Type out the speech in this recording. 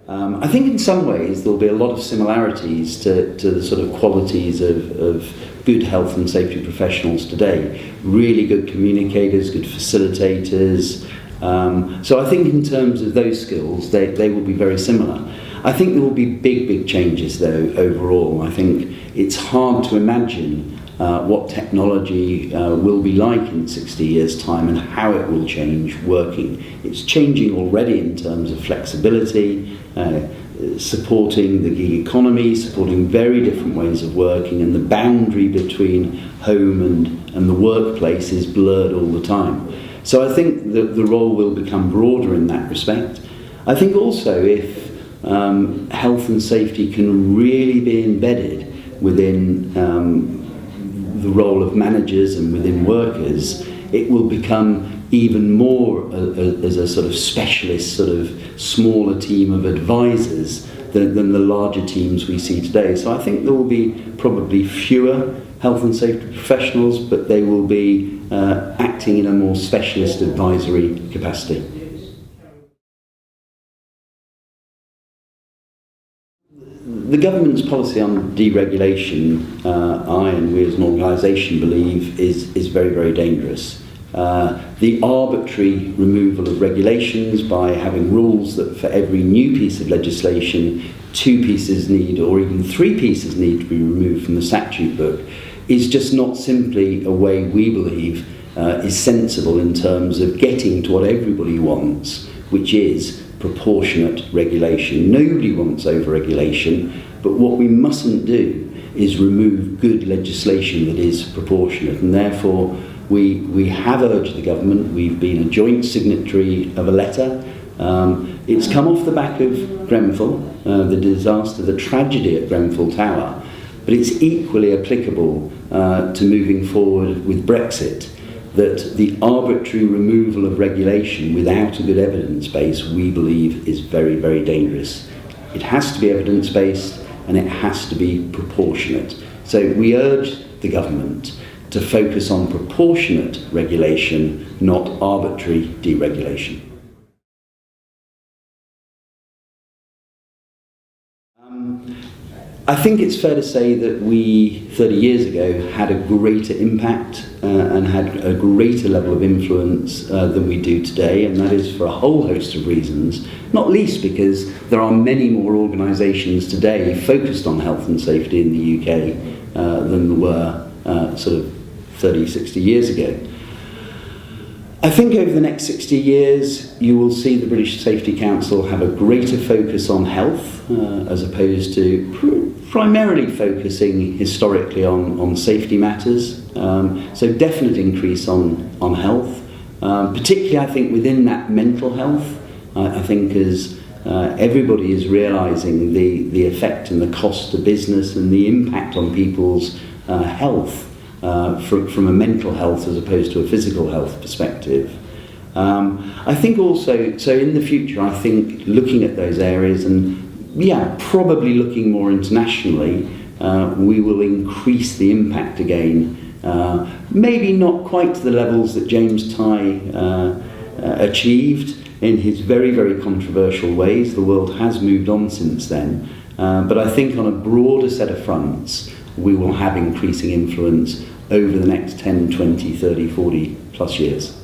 I think in some ways there'll be a lot of similarities to the sort of qualities of good health and safety professionals today. Really good communicators, good facilitators. So I think in terms of those skills, they will be very similar. I think there will be big changes though overall. I think it's hard to imagine what technology will be like in 60 years' time and how it will change working. It's changing already in terms of flexibility, supporting the gig economy, supporting very different ways of working, and the boundary between home and the workplace is blurred all the time. So I think that the role will become broader in that respect. I think also if health and safety can really be embedded within the role of managers and within workers, it will become even more as a sort of specialist, sort of smaller team of advisors than the larger teams we see today. So I think there will be probably fewer health and safety professionals, but they will be acting in a more specialist advisory capacity. The government's policy on deregulation, I and we as an organisation believe, is very dangerous. The arbitrary removal of regulations by having rules that for every new piece of legislation, 2 pieces need, or even 3 pieces need to be removed from the statute book, is just not simply a way we believe is sensible in terms of getting to what everybody wants, which is proportionate regulation. Nobody wants over-regulation, but what we mustn't do is remove good legislation that is proportionate, and therefore we have urged the government. We've been a joint signatory of a letter. It's come off the back of Grenfell, the disaster, the tragedy at Grenfell Tower, but it's equally applicable to moving forward with Brexit, that the arbitrary removal of regulation without a good evidence base, we believe, is very dangerous. It has to be evidence-based and it has to be proportionate. So we urge the government to focus on proportionate regulation, not arbitrary deregulation. I think it's fair to say that we, 30 years ago, had a greater impact and had a greater level of influence than we do today, and that is for a whole host of reasons, not least because there are many more organisations today focused on health and safety in the UK than there were sort of 30, 60 years ago. I think over the next 60 years you will see the British Safety Council have a greater focus on health as opposed to primarily focusing historically on safety matters. So definite increase on health, particularly I think within that mental health. I think as everybody is realising the effect and the cost to business and the impact on people's health from a mental health as opposed to a physical health perspective. I think also, so in the future, I think looking at those areas and probably looking more internationally, we will increase the impact again. Maybe not quite to the levels that James Tye achieved in his very controversial ways. The world has moved on since then. But I think on a broader set of fronts, we will have increasing influence over the next 10, 20, 30, 40 plus years.